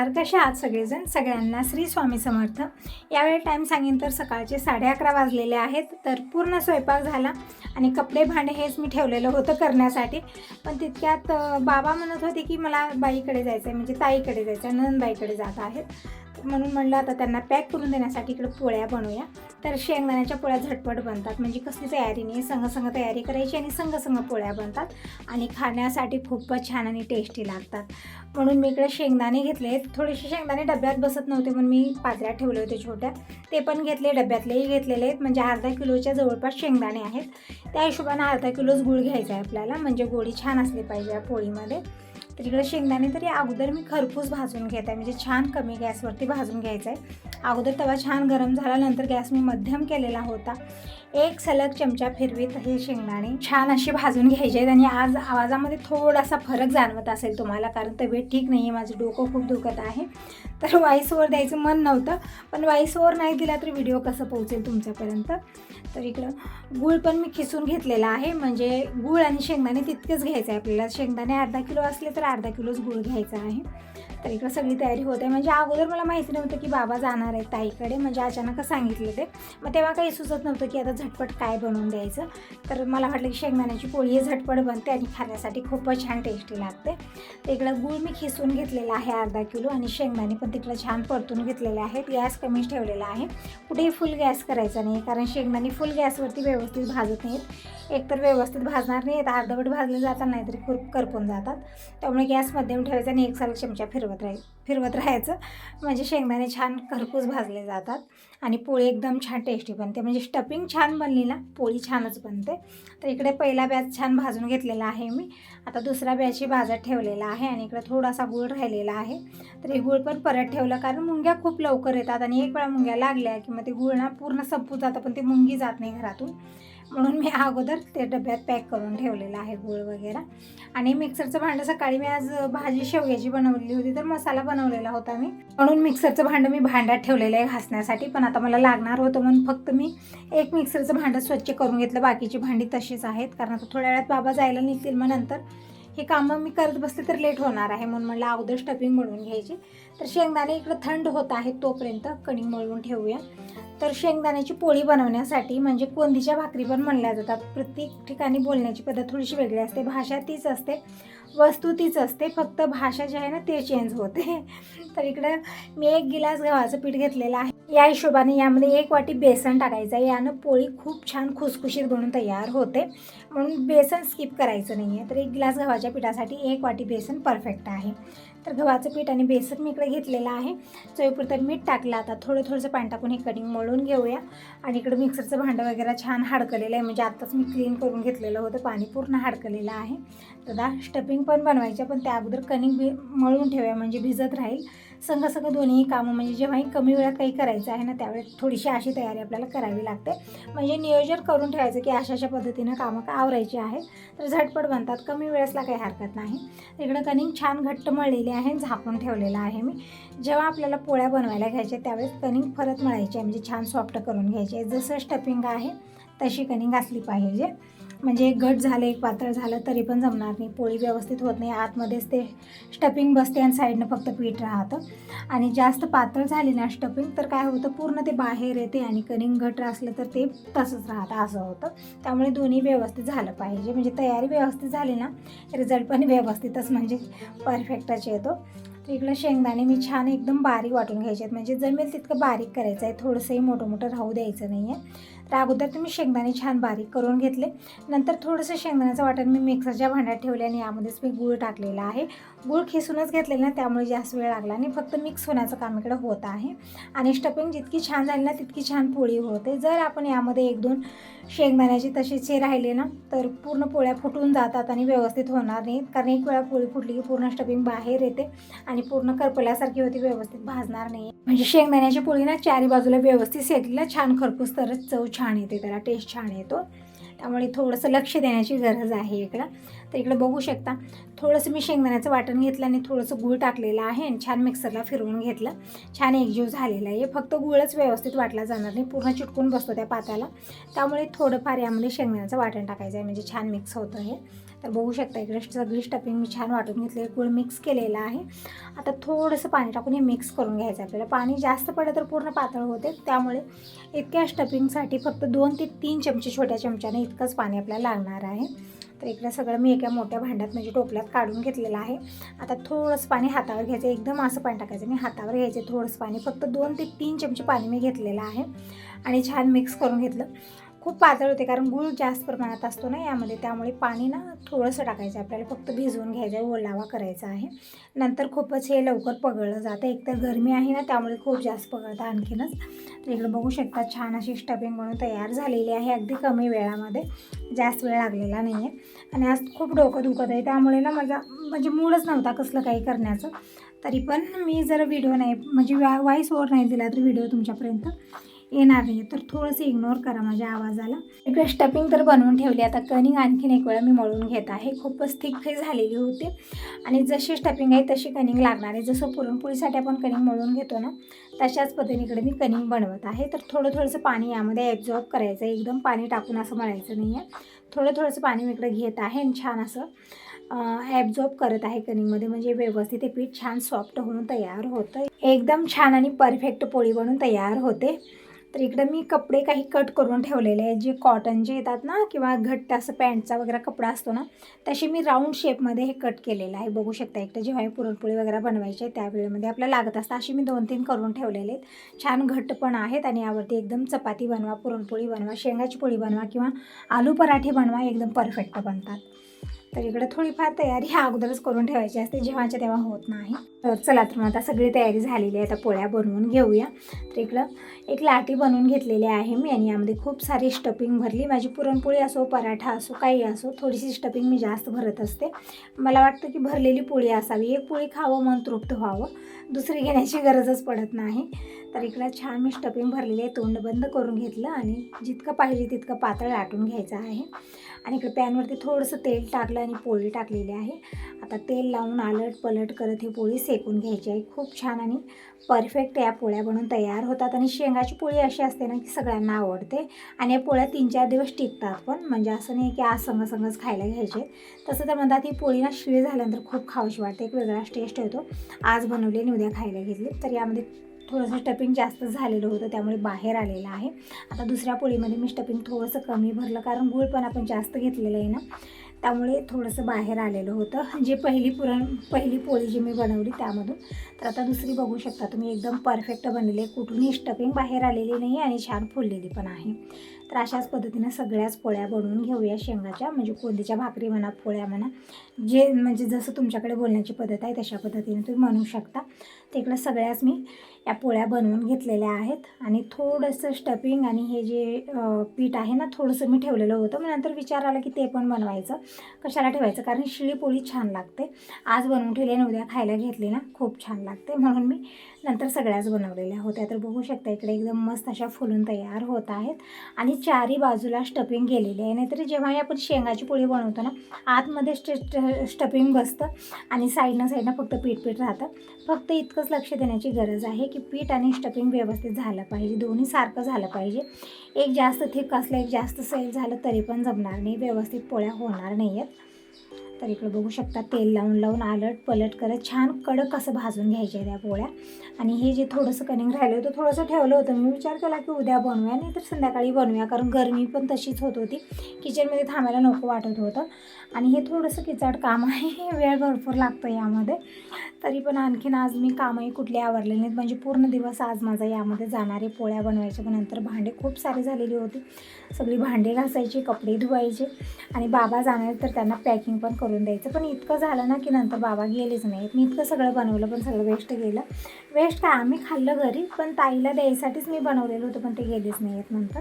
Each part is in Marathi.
नमस्कार, कशा आहात सगळेजण? सगळ्यांना श्री स्वामी समर्थ. यावेळी टाईम सांगेन तर सकाळचे 11:30 वाजलेले आहेत. तर पूर्ण स्वयंपाक झाला आणि कपडे भांडे हेच मी ठेवलेलं होतं करण्यासाठी. पण तितक्यात बाबा म्हणत होते की मला बाईकडे जायचं आहे, म्हणजे ताईकडे जायचं आहे, नंदबाईकडे जात आहेत. म्हणून म्हणलं आता त्यांना पॅक करून देण्यासाठी इकडे पोळ्या बनवूया. तर शेंगदाण्याच्या पोळ्या झटपट बनतात, म्हणजे कसली तयारी नाही, संग तयारी करायची आणि संग पोळ्या बनतात आणि खाण्यासाठी खूपच छान आणि टेस्टी लागतात. म्हणून मी इकडे शेंगदाणे घेतले. थोडेसे शेंगदाणे डब्यात बसत नव्हते म्हणून मी पात्र्यात ठेवले होते छोट्या, ते पण घेतले. डब्यातलेही घेतलेले आहेत, म्हणजे अर्धा किलोच्या जवळपास शेंगदाणे आहेत. त्या हिशोबाने अर्धा किलोच गूळ घ्यायचा आहे आपल्याला, म्हणजे गोडी छान असली पाहिजे या पोळीमध्ये. तर इकडे शेंगदाणे तरी अगोदर मी खरपूस भाजून घेत आहे, म्हणजे छान कमी गॅसवरती भाजून घ्यायचं आहे. अगोदर तवा छान गरम झाला, नंतर गॅस मी मध्यम केलेला होता. एक सलग चमचा फिरवीत हे शेंगदाणे छान असे भाजून घ्यायचे आहेत. आणि आज आवाजामध्ये थोडासा फरक जाणवत असेल तुम्हाला, कारण तब्येत ठीक नाही आहे, माझं डोकं खूप दुखत आहे. तर व्हॉईस ओव्हर द्यायचं मन नव्हतं, पण व्हॉईस ओव्हर नाही दिला तर व्हिडिओ कसं पोहोचेल तुमच्यापर्यंत. तर इकडं गूळ पण मी खिसून घेतलेला आहे, म्हणजे गूळ आणि शेंगदाणे तितकेच घ्यायचं आहे आपल्याला. शेंगदाणे अर्धा किलो असले तर अर्धा किलोच गूळ घ्यायचा आहे. तर इकडं सगळी तयारी होते, म्हणजे अगोदर मला माहिती नव्हतं की बाबा जाणार आहेत ताईकडे, म्हणजे अचानकच सांगितलं ते. मग तेव्हा काही सुचत नव्हतं की आता झटपट काय बनवून द्यायचं. तर मला वाटलं की शेंगदाण्याची पोळी ही झटपट बनते आणि खाण्यासाठी खूपच छान टेस्टी लागते. तर इकडं गूळ मी खिसून घेतलेला आहे अर्धा किलो, आणि शेंगदाणे पण तिकडं छान परतून घेतलेले आहेत. गॅस कमीच ठेवलेला आहे, कुठेही फुल गॅस करायचा नाही, कारण शेंगदाणे फुल गॅसवरती व्यवस्थित भाजत नाहीत. एकतर व्यवस्थित भाजणार नाही, अर्धवट भाजले जातात, नाहीतरी करपून जातात. त्यामुळे गॅस मध्यम ठेवायचा आणि एक सलग चमचा फिरवत राहायचं, म्हणजे शेंगदाणे छान खरपूस भाजले जातात आणि पोळी एकदम छान टेस्टी बनते. म्हणजे स्टफिंग छान बनली ना, पोळी छानच बनते. तर इकडे पहिला बॅच छान भाजून घेतलेला आहे मी. आता दुसरा बॅचही भाजत ठेवलेला आहे आणि इकडे थोडासा गूळ राहिलेला आहे. तर हे गूळ पण परत ठेवलं, कारण मुंग्या खूप लवकर येतात आणि एक वेळा मुंग्या लागल्या की मग ते गूळ ना पूर्ण संपून जातं, पण ते मुंगी जात नाही घरातून. म्हणून मी अगोदर ते डब्यात पॅक करून ठेवलेलं आहे गूळ वगैरे. आणि मिक्सरचं भांडं सकाळी मी आज भाजी शेवग्याची बनवलेली होती, तर मसाला बनवलेला होता मी, म्हणून मिक्सरचं भांडं मी भांड्यात ठेवलेलं आहे घासण्यासाठी. पण आता मला लागणार होतं म्हणून फक्त मी एक मिक्सरचं भांडं स्वच्छ करून घेतलं, बाकीची भांडी तशीच आहेत, कारण आता थोड्या वेळात बाबा जायला निघतील, मग नंतर हे कामं मी करत बसते तर लेट होणार आहे, म्हणून मला अगोदर स्टफिंग मळून घ्यायची. तर शेंगदाणे इकडं थंड होत आहेत, तोपर्यंत कणिक मळून ठेवूया. तर शेंगदाण्याची पोळी बनवण्यासाठी, म्हणजे कोंदीच्या भाकरी पण म्हणल्या जातात, प्रत्येक ठिकाणी बोलण्याची पद्धत थोडीशी वेगळी असते, भाषा तीच असते, वस्तू तीच असते, फक्त भाषा जी आहे ना ते चेंज होते. तर इकडं मी 1 गिलास गव्हाचं पीठ घेतलेलं आहे. या हिशोबाने यामध्ये 1 वाटी बेसन टाकायचं आहे, यानं पोळी खूप छान खुसखुशीत बनून तयार होते, म्हणून बेसन स्किप करायचं नाही आहे. तर 1 गिलास गव्हाच्या पिठासाठी 1 वाटी बेसन परफेक्ट आहे. तर गव्हाचं पीठ आणि बेसन मी इकडे घेतलेलं आहे. चवीपुरतं मीठ टाकलं. आता थोडंसं पाणी टाकून हे कणिक मळून घेऊया. आणि इकडं मिक्सरचं भांडं वगैरे छान हाडकलेलं आहे, म्हणजे आत्ताच मी क्लीन करून घेतलेलं होतं, पाणी पूर्ण हाडकलेलं आहे. तर स्टफिंग पण बनवायचं, पण त्या अगोदर कणिक मळून ठेवूया, म्हणजे भिजत राहील. संग दोन्ही कामं, म्हणजे जेव्हाही कमी वेळात काही करायचं आहे ना, त्यावेळेस थोडीशी अशी तयारी आपल्याला करावी लागते, म्हणजे नियोजन करून ठेवायचं की अशा पद्धतीनं कामं आवरायची आहेत, तर झटपट बनतात, कमी वेळेसला काही हरकत नाही. इकडं कणिक छान घट्ट मळलेली आहे, झाकून ठेवलेलं आहे मी. जेव्हा आपल्याला पोळ्या बनवायला घ्यायच्या त्यावेळेस कणिक परत मळायची आहे, म्हणजे छान सॉफ्ट करून घ्यायची आहे. जसं स्टफिंग आहे तशी कणिक असली पाहिजे, म्हणजे एक घट झालं एक पातळ झालं तरी पण जमणार नाही, पोळी व्यवस्थित होत नाही, आतमध्येच ते स्टफिंग बसते आणि साईडनं फक्त पीठ राहतं. आणि जास्त पातळ झाली ना स्टफिंग तर काय होतं, पूर्ण ते बाहेर येते, आणि कणिक घट असलं तर ते तसंच राहतं, असं होतं. त्यामुळे दोन्ही व्यवस्थित झालं पाहिजे, म्हणजे तयारी व्यवस्थित झाली ना रिझल्ट पण व्यवस्थितच, म्हणजे परफेक्टच येतो. तर इकडं शेंगदाणे मी छान एकदम बारीक वाटून घ्यायचे आहेत, म्हणजे जमेल तितकं बारीक करायचं आहे, थोडंसंही मोठं राहू द्यायचं नाही आहे. तर अगोदर तुम्ही शेंगदाणे छान बारीक करून घेतले. नंतर थोडंसं शेंगदाण्याचं वाटण मी मिक्सरच्या भांड्यात ठेवले आणि यामध्येच मी गूळ टाकलेला आहे. गूळ खिसूनच घेतलेलं ना, त्यामुळे जास्त वेळ लागला नाही, फक्त मिक्स होण्याचं काम इकडं होत आहे. आणि स्टफिंग जितकी छान झाली ना तितकी छान पोळी होते. जर आपण यामध्ये 1-2 शेंगदाण्याचे तसेचे राहिले ना तर पूर्ण पोळ्या फुटून जातात आणि व्यवस्थित होणार नाहीत, कारण एक वेळा पोळी फुटली की पूर्ण स्टफिंग बाहेर येते आणि पूर्ण करपल्यासारखी होती, व्यवस्थित भाजणार नाही. म्हणजे शेंगदाण्याची पोळी ना चारी बाजूला व्यवस्थित शेकली ना छान खरपूस, तरच चव छान येते, त्याला टेस्ट छान येतो. त्यामुळे थोडंसं लक्ष देण्याची गरज आहे इकडं. तर इकडं बघू शकता थोडंसं मी शेंगदाण्याचं वाटण घेतलं आणि थोडंसं गूळ टाकलेलं आहे आणि छान मिक्सरला फिरवून घेतलं. छान एकजीव झालेला आहे. फक्त गूळच व्यवस्थित वाटला जाणार नाही, पूर्ण चिटकून बसतो त्या पात्याला. त्यामुळे थोडंफार यामध्ये शेंगदाण्याचं वाटण टाकायचं आहे, म्हणजे छान मिक्स होतं हे. तर बघू शकता इकडे सगळी स्टफिंग मी छान वाटून घेतली, गूळ मिक्स केलेला आहे. आता थोडंसं पाणी टाकून हे मिक्स करून घ्यायचं आपल्याला. पाणी जास्त पडलं तर पूर्ण पातळ होते, त्यामुळे इतक्या स्टफिंगसाठी फक्त 2 ते 3 चमचे छोट्या चमच्याने इतकंच पाणी आपल्याला लागणार आहे. तर इकडे सगळं मी एका मोठ्या भांड्यात म्हणजे टोपल्यात काढून घेतलेलं आहे. आता थोडंसं पाणी हातावर घ्यायचं, एकदम असं पाणी टाकायचं नाही, हातावर घ्यायचं थोडंसं पाणी. फक्त 2 ते 3 चमचे पाणी मी घेतलेलं आहे आणि छान मिक्स करून घेतलं. खूप पातळ होते कारण गूळ जास्त प्रमाणात असतो ना यामध्ये, त्यामुळे पाणी ना थोडंसं टाकायचं आपल्याला, फक्त भिजवून घ्यायचं आहे, ओलावा करायचा आहे. नंतर खूपच हे लवकर पगळलं जातं, एकतर गरमी आहे ना त्यामुळे खूप जास्त पगळतं आणखीनच. तर इकडे बघू शकता छान अशी स्टफिंग बनवून तयार झालेली आहे, अगदी कमी वेळामध्ये, जास्त वेळ लागलेला नाही आहे. आणि आज खूप डोकं दुखत आहे, त्यामुळे ना माझा म्हणजे मूडच नव्हता कसलं काही करण्याचं. तरी पण मी जर व्हिडिओ नाही म्हणजे व्हॉइस ओव्हर नाही दिला तर व्हिडिओ तुमच्यापर्यंत येणार नाही, तर थोडंसं इग्नोर करा माझ्या आवाजाला. इकडे स्टफिंग तर बनवून ठेवली. आता कणिक आणखीन एक वेळा मी मळून घेत आहे. खूपच थिक झालेली होती आणि जशी स्टफिंग आहे तशी कणिक लागणार आहे. जसं पुरणपोळीसाठी आपण कणिक मळून घेतो ना, तशाच पद्धतीने इकडे मी कणिक बनवत आहे. तर थोडंसं पाणी यामध्ये ॲब्झॉर्ब करायचं, एकदम पाणी टाकून असं मळायचं नाही आहे. थोडंसं पाणी मी इकडे घेत आहे आणि छान असं ॲब्झॉर्ब करत आहे कणिकमध्ये, म्हणजे व्यवस्थित ते पीठ छान सॉफ्ट होऊन तयार होतं. एकदम छान आणि परफेक्ट पोळी बनून तयार होते. तर इकडं मी कपडे काही कट करून ठेवलेले आहेत, जे कॉटनचे येतात ना किंवा घट्ट असं पॅन्टचा वगैरे कपडा असतो ना, तसे मी राऊंड शेपमध्ये हे कट केलेलं आहे. बघू शकता इकडे जेव्हा हे पुरणपोळी वगैरे बनवायची आहे त्यावेळेमध्ये आपल्याला लागत असतं, अशी मी 2-3 करून ठेवलेले आहेत. छान घट्ट पण आहेत आणि यावरती एकदम चपाती बनवा, पुरणपोळी बनवा, शेंगाची पोळी बनवा किंवा आलू पराठे बनवा, एकदम परफेक्ट बनतात. तर इकडे थोडीफार तयारी ह्या अगोदरच करून ठेवायची असते, जेव्हाच्या तेव्हा होत नाही. तर चला, तर मग आता सगळी तयारी झालेली आहे, आता पोळ्या बनवून घेऊया. तर इकडं एक लाटी बनवून घेतलेली आहे मी आणि यामध्ये खूप सारी स्टफिंग भरली. माझी पुरणपोळी असो, पराठा असो, काही असो, थोडीशी स्टफिंग मी जास्त भरत असते. मला वाटतं की भरलेली पोळी असावी, एक पोळी खावं मन तृप्त व्हावं, दुसरी घेण्याची गरजच पडत नाही. तर इकडं छान मी स्टफिंग भरलेली आहे, तोंड बंद करून घेतलं आणि जितकं पाहिजे तितकं पातळ लाटून घ्यायचं आहे. आणि इकडे पॅनवरती थोडंसं तेल टाकलं आणि पोळी टाकलेली आहे. आता तेल लावून आलट पलट करत ही पोळी सेकून घ्यायची आहे. खूप छान आणि परफेक्ट या पोळ्या बनून तयार होतात. आणि शेंगाची पोळी अशी असते ना की सगळ्यांना आवडते आणि या पोळ्या 3-4 दिवस टिकतात पण, म्हणजे असं नाही की आज संगच खायला घ्यायचे. तसं तर म्हणतात ही पोळी ना शिळी झाल्यानंतर खूप खाऊशी वाटते, एक वेगळाच टेस्ट येतो. आज बनवली आणि उद्या खायला घेतली. तर यामध्ये थोडंसं स्टफिंग जास्त झालेलं होतं त्यामुळे बाहेर आलेलं आहे. आता दुसऱ्या पोळीमध्ये मी स्टफिंग थोडंसं कमी भरलं, कारण गूळ पण आपण जास्त घेतलेलं आहे ना, त्यामुळे थोडंसं बाहेर आलेलं होतं, जे पहिली पोळी जी मी बनवली त्यामधून. तर आता दुसरी बघू शकता तुम्ही, एकदम परफेक्ट बनलेली आहे, कुठूनही स्टफिंग बाहेर आलेली नाही आणि छान फुललेली पण आहे. तर अशाच पद्धतीने सगळ्याच पोळ्या बनवून घेऊया शेंगाच्या, म्हणजे कोंदीच्या भाकरी म्हणा, पोळ्या म्हणा, जे म्हणजे जसं तुमच्याकडे बोलण्याची पद्धत आहे तशा पद्धतीने तुम्ही म्हणू शकता. तर इकडं सगळ्याच मी या पोळ्या बनवून घेतलेल्या आहेत आणि थोडंसं स्टफिंग आणि हे जे पीठ आहे ना थोडंसं मी ठेवलेलं होतं. मग नंतर विचार आला की ते पण बनवायचं, कशाला ठेवायचं, कारण शिळी पोळी छान लागते. आज बनवून ठेवली आणि उद्या खायला घेतली ना खूप छान लागते, म्हणून मी नंतर सगळ्याच बनवलेल्या होत्या. तर बघू शकता इकडे एकदम मस्त अशा फुलून तयार होत आहेत आणि चारही बाजूला स्टफिंग केलेली आहे. नाहीतर जेव्हा आपण शेंगाची पोळी बनवतो ना, आतमध्ये स्टफिंग बसतं आणि साईडनं फक्त पीठ राहतं. फक्त इतकंच लक्ष देण्याची गरज आहे की पीठ आणि स्टफिंग व्यवस्थित झालं पाहिजे, दोन्ही सारखं झालं पाहिजे. एक जास्त थिक असलं, एक जास्त सैल झालं तरी पण जमणार नाही, व्यवस्थित पोळ्या होणार नाही आहेत. तर इकडे बघू शकता तेल लावून आलट पलट करत छान कडक असं भाजून घ्यायचे त्या पोळ्या. आणि हे जे थोडंसं कणिक राहिलं होतं थोडंसं ठेवलं होतं, मी विचार केला की उद्या बनवूया नाही तर संध्याकाळी बनवूया, कारण गरमी पण तशीच होत होती, किचनमध्ये थांबायला नको वाटत होतं. आणि हे थोडंसं किचड काम आहे, वेळ भरपूर लागतो यामध्ये. तरी पण आणखीन आज मी कामही कुठले आवरले नाहीत, म्हणजे पूर्ण दिवस आज माझा यामध्ये जाणारे पोळ्या बनवायचे. पण नंतर भांडे खूप सारे झालेली होती, सगळी भांडे घासायची, कपडे धुवायचे आणि बाबा जाणार तर त्यांना पॅकिंग पण करून द्यायचं. पण इतकं झालं ना की नंतर बाबा गेलेच नाहीत. मी इतकं सगळं बनवलं पण सगळं वेस्ट गेलं. वेस्ट काय, आम्ही खाल्लं घरी, पण ताईला द्यायसाठीच मी बनवलेलं होतं, पण ते गेलेच नाही आहेत. नंतर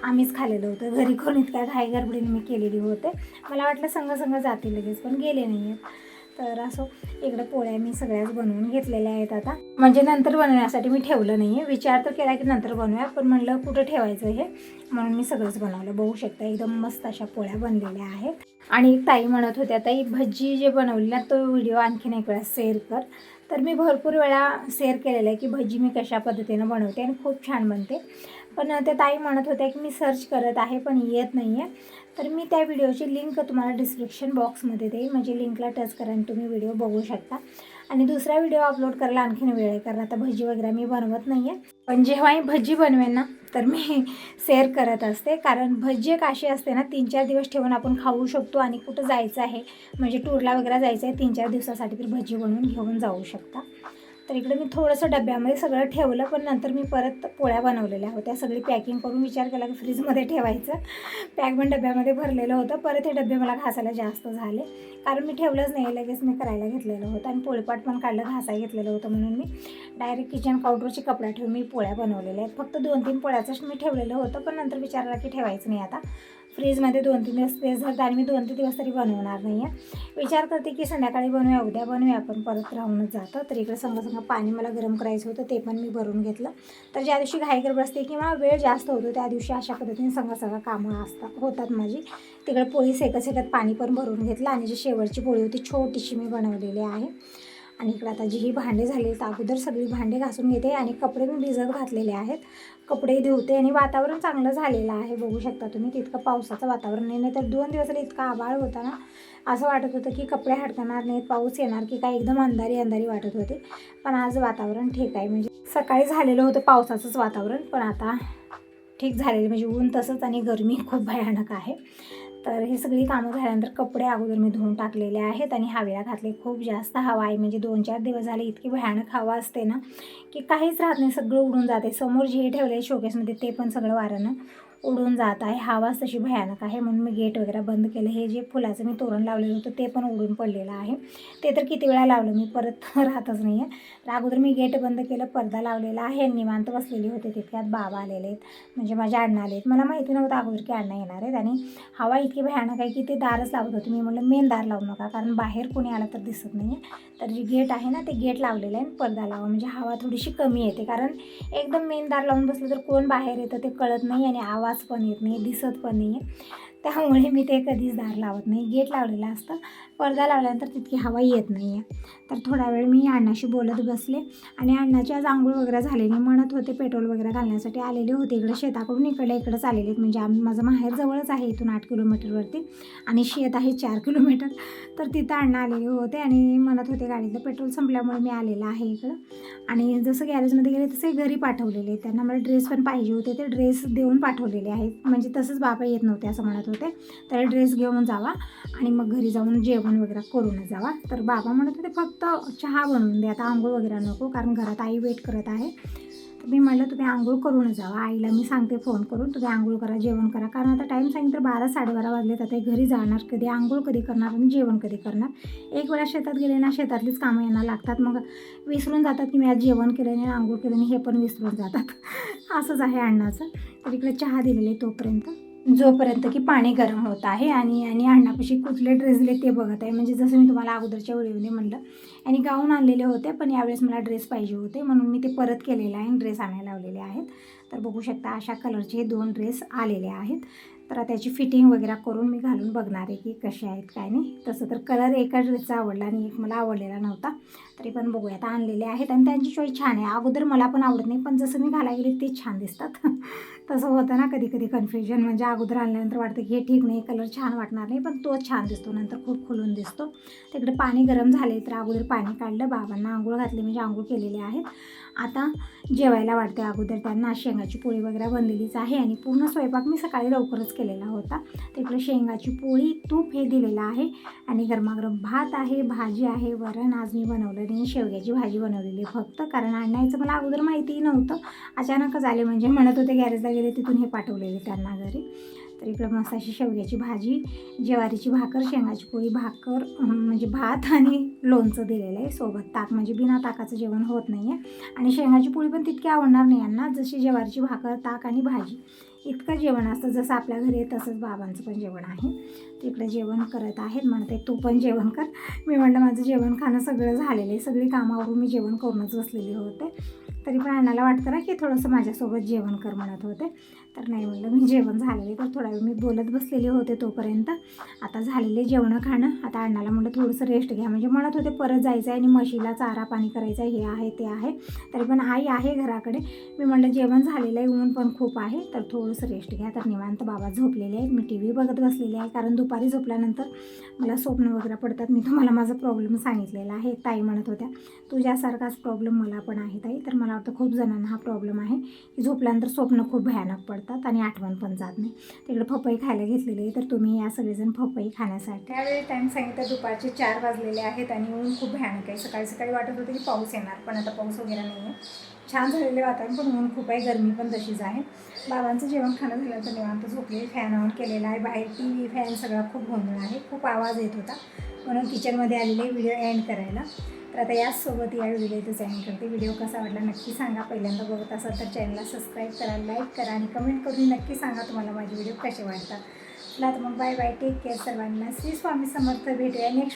आम्हीच खाल्लेलं होतं घरी, कोण इतक्या घाई गडबडीने मी केलेली होते. मला वाटलं संग जातील लगेच, पण गेले नाही आहेत. तर असं इकडे पोळ्या मी सगळ्याच बनवून घेतलेल्या आहेत आता, म्हणजे नंतर बनवण्यासाठी मी ठेवलं नाही आहे. विचार तर केला की नंतर बनवूया, पण म्हणलं कुठं ठेवायचं हे, म्हणून मी सगळंच बनवलं. बघू शकता एकदम मस्त अशा पोळ्या बनलेल्या आहेत. आणि एक ताई म्हणत होत्या, ताई भजी जे बनवली ना तो व्हिडिओ आणखीन एक वेळा शेअर कर. तर मी भरपूर वेळा शेअर केलेलं आहे की भजी मी कशा पद्धतीनं बनवते आणि खूप छान बनते. पण त्या ताई म्हणत होत्या की मी सर्च करत आहे पण येत नाही आहे. तर मी त्या व्हिडिओची लिंक तुम्हाला डिस्क्रिप्शन बॉक्समध्ये देईन, म्हणजे लिंकला टच करा आणि तुम्ही व्हिडिओ बघू शकता. आणि दुसरा व्हिडिओ अपलोड करायला आणखीन वेळ आहे, कारण आता भजी वगैरे मी बनवत नाही आहे. पण जेव्हाही भजी बनवेन ना तर मी शेअर करत असते, कारण भजी एक अशी असते ना 3-4 दिवस ठेवून आपण खाऊ शकतो. आणि कुठं जायचं आहे म्हणजे टूरला वगैरे जायचं आहे 3-4 दिवसासाठी तर भजी बनवून घेऊन जाऊ शकता. तर इकडे मी थोडंसं डब्यामध्ये सगळं ठेवलं, पण नंतर मी परत पोळ्या बनवलेल्या होत्या. सगळी पॅकिंग करून विचार केला की फ्रीजमध्ये ठेवायचं. पॅक पण डब्यामध्ये भरलेलं होतं. परत हे डबे मला घासायला जास्त झाले, कारण मी ठेवलंच नाही, लगेच मी करायला घेतलेलं होतं. आणि पोळपाट पण काढलं, घासायला घेतलेलं होतं, म्हणून मी डायरेक्ट किचन काउंटरची कपडा ठेवून मी पोळ्या बनवलेल्या आहेत. फक्त 2-3 पोळ्याचंच मी ठेवलेलं होतं, पण नंतर विचारला की ठेवायचं नाही आता, फ्रीजमध्ये 2-3 दिवस स्पेस झालं आणि मी 2-3 दिवस तरी बनवणार नाही आहे. विचार करते की संध्याकाळी बनवूया, उद्या बनवूया, पण परत राहूनच जातं. तर इकडे संग पाणी मला गरम करायचं होतं, ते पण मी भरून घेतलं. तर ज्या दिवशी घाई गडबड असते किंवा वेळ जास्त होतो त्या दिवशी अशा पद्धतीने सगळं कामं होतात माझी. तिकडे पोळी सेकत पाणी पण भरून घेतलं. आणि जी शेवटची पोळी होती छोटीशी मी बनवलेली आहे. आणि इकडे आता जी ही भांडे झाली तर अगोदर सगळी भांडे घासून घेते आणि कपडे मी भिजत घातलेले आहेत, कपडे धुवते. आणि वातावरण चांगलं झालेलं आहे, बघू शकता तुम्ही. तितकं पावसाचं वातावरण नाही, तर 2 दिवस इतका आभाळ होता ना, असं वाटत होतं की कपडे हटकणार नाहीत, पाऊस येणार की काय, एकदम अंधारी वाटत होते. पण आज वातावरण ठीक आहे, म्हणजे सकाळी झालेलं होतं पावसाचंच वातावरण, पण आता ठीक झालेलं, म्हणजे ऊन तसंच आणि गरमी खूप भयानक आहे. तर ही सगळी कामं झाल्यानंतर कपडे अगोदर मी धुवून टाकलेले आहेत आणि हवेला घातले. खूप जास्त हवा आहे, म्हणजे 2-4 दिवस झाले इतकी भयानक हवा असते ना की काहीच राहत नाही, सगळं उडून जाते. समोर जे ठेवले शोकेसमध्ये ते पण सगळं वाऱ्यानं उडून जात आहे. हवाच तशी भयानक आहे, म्हणून मी गेट वगैरे बंद केलं. हे जे फुलाचं मी तोरण लावलेलं होतं ते पण उडून पडलेलं आहे. ते तर किती वेळा लावलं मी, परत राहतच नाही आहे. तर अगोदर मी गेट बंद केलं, पडदा लावलेला आहे. निवांत बसलेली होते, तितक्यात बाबा आलेले आहेत, म्हणजे माझे अण्णा आले आहेत. मला माहिती नव्हतं अगोदर की अण्णा येणार आहेत. आणि हवा इतकी भयानक आहे की ते दारच लावत होते. मी म्हटलं मेन दार लावू नका, कारण बाहेर कोणी आलं तर दिसत नाही आहे. तर जे गेट आहे ना ते गेट लावलेलं आहे, पडदा लावा, म्हणजे हवा थोडीशी कमी येते. कारण एकदम मेन दार लावून बसलं तर कोण बाहेर येतं ते कळत नाही आणि आवाज पण येत नाही, दिसत पण नाही आहे. त्यामुळे मी ते कधीच दार लावत नाही. गेट लावलेलं असतं, पडदा लावल्यानंतर तितकी हवा येत नाही आहे. तर थोडा वेळ मी अण्णाशी बोलत बसले. आणि अण्णाची आज आंघोळ वगैरे झालेली, म्हणत होते पेट्रोल वगैरे घालण्यासाठी आलेले होते. इकडे शेताकडून इकडंच आलेले आहेत, म्हणजे माझं माहेर जवळच आहे इथून 8 किलोमीटरवरती, आणि शेत आहे 4 किलोमीटर. तर तिथं अण्णा आलेले होते आणि म्हणत होते गाडीतलं पेट्रोल संपल्यामुळे मी आलेलं आहे इकडं. आणि जसं गॅरेजमध्ये गेले तसे घरी पाठवलेले. त्यांना मला ड्रेस पण पाहिजे होते, ते ड्रेस देऊन पाठवलेले आहेत, म्हणजे तसंच बाबा येत नव्हते असं म्हणत होते. तर ड्रेस घेऊन जावा आणि मग घरी जाऊन जेवण वगैरे करूनच जावा. तर बाबा म्हणत होते फक्त चहा बनवून दे, आता आंघोळ वगैरे नको, कारण घरात आई वेट करत आहे. तर मी म्हटलं तुम्ही आंघोळ करूनच जावा, आईला मी सांगते फोन करून, तुम्ही आंघोळ करा, जेवण करा. कारण आता टाईम सांगितलं 12-12:30 वाजलेत. आता घरी जाणार कधी, आंघोळ कधी करणार आणि जेवण कधी करणार. एक वेळा शेतात गेले ना, शेतातलीच कामं यांना लागतात, मग विसरून जातात की मी आज जेवण केलं नाही, आंघोळ केलं नाही, हे पण विसरून जातात. असंच आहे अण्णाचं. तर इकडे चहा दिलेले जोपर्यंत की पाणी गरम होत आहे. आणि अण्णापाशी कुठले ड्रेस दिले ते बघत आहे. म्हणजे जसं मी तुम्हाला अगोदरच्या व्हिडिओमध्ये म्हणलं, आणि गाऊन आणलेले होते, पण यावेळेस मला ड्रेस पाहिजे होते, म्हणून मी ते परत केलेलं आहे, ड्रेस आणायला लावलेले आहेत. तर बघू शकता अशा कलरचे 2 ड्रेस आलेले आहेत. तर त्याची फिटिंग वगैरे करून मी घालून बघणार आहे की कसे आहेत काय नाही. तसं तर कलर एका ड्रेसचा आवडला आणि एक मला आवडलेला नव्हता, तरी पण बघूया. आता आणलेले आहेत आणि त्यांची चॉईस छान आहे. अगोदर मला पण आवडत नाही, पण जसं मी घालायला गेले ते छान दिसतात. तसं होतं ना कधी कन्फ्युजन, म्हणजे अगोदर आणल्यानंतर वाटतं की हे ठीक नाही, कलर छान वाटणार नाही, पण तोच छान दिसतो, नंतर खूप खुलून दिसतो. तिकडे पाणी गरम झाले, तर अगोदर पाणी काढलं, बाबांना आंघोळ घातली, म्हणजे आंघोळ केलेले आहेत. आता जेवायला वाटते. अगोदर त्यांना शेंगाची पोळी वगैरे बनलेलीच आहे आणि पूर्ण स्वयंपाक मी सकाळी लवकरच केलेला होता. तिकडे शेंगाची पोळी, तूप हे दिलेलं आहे आणि गरमागरम भात आहे, भाजी आहे, वरण आज मी बनवलं नाही, शेवग्याची भाजी बनवलेली फक्त, कारण आणायचं मला अगोदर माहितीही नव्हतं, अचानकच आले, म्हणजे म्हणत होते गॅरेजला गेले तिथून हे पाठवलेले त्यांना घरी. तर इकडं मस्त अशी शेवग्याची भाजी, ज्वारीची भाकर, शेंगाची पोळी, भाकर म्हणजे भात आणि लोणचं दिलेलं आहे सोबत. ताक, म्हणजे बिना ताकाचं जेवण होत नाही आहे. आणि शेंगाची पोळी पण तितकी आवडणार नाही यांना, जशी ज्वारीची भाकर, ताक आणि भाजी इतकं जेवण असतं जसं आपल्या घरी आहे तसंच बाबांचं पण जेवण आहे. तिकडे जेवण करत आहेत, म्हणते तू पण जेवण कर. मी म्हटलं माझं जेवण खाणं सगळं झालेलं आहे, सगळी कामावरून मी जेवण करूनच बसलेली होते. तरी पण अण्णाला वाटतं ना की थोडंसं माझ्यासोबत जेवण कर म्हणत होते. तर नाही म्हटलं मी जेवण झालेले. तर थोडा वेळ मी बोलत बसलेले होते तोपर्यंत. आता झालेले जेवणं खाणं. आता अण्णाला म्हटलं थोडंसं रेस्ट घ्या, म्हणजे म्हणत होते परत जायचं आहे आणि म्हशीला चारा पाणी करायचं आहे, हे आहे ते आहे. तरी पण आई आहे घराकडे. मी म्हटलं जेवण झालेलं आहे, ऊन पण खूप आहे, तर थोडंसं रेस्ट घ्या. तर निवांत बाबा झोपलेले आहेत, मी टी व्ही बघत बसलेले आहे. कारण दुपारी झोपल्यानंतर मला स्वप्न वगैरे पडतात. मी तुम्हाला माझा प्रॉब्लेम सांगितलेला आहे. ताई म्हणत होत्या तुझ्यासारखाच प्रॉब्लेम मला पण आहे ताई. तर मला वाटतं खूप जणांना हा प्रॉब्लेम आहे की झोपल्यानंतर स्वप्न खूप भयानक पडतात आणि आठवण पण जात नाही. तिकडे पपई खायला घेतलेली आहे, तर तुम्ही या सगळेजण पपई खाण्यासाठी. त्यावेळी टाईम सांगितलं दुपारचे 4 वाजलेले आहेत आणि ऊन खूप भयानक आहे. सकाळी सकाळी वाटत होतं की पाऊस येणार, पण आता पाऊस वगैरे नाही आहे. छान झालेले वातावरण, पण ऊन खूप आहे, गरमी पण तशीच आहे. बाबांचं जेवण खाणं झालं तर निवांत झोपले. फॅन ऑन केलेला आहे, बाहेर टी व्ही फॅन सगळा खूप गोंधळ आहे, खूप आवाज येत होता, म्हणून किचनमध्ये आलेले व्हिडिओ एंड करायला. तर आता याचसोबत या व्हिडिओ इथंच एंड करते. व्हिडिओ कसा वाटला नक्की सांगा. पहिल्यांदा बघत असाल तर चॅनलला सबस्क्राईब करा, लाईक करा आणि कमेंट करून नक्की सांगा तुम्हाला माझे व्हिडिओ कसे वाटतात. चला तर मग बाय बाय, टेक केअर सर्वांना. श्री स्वामी समर्थ. भेटूया नेक्स्ट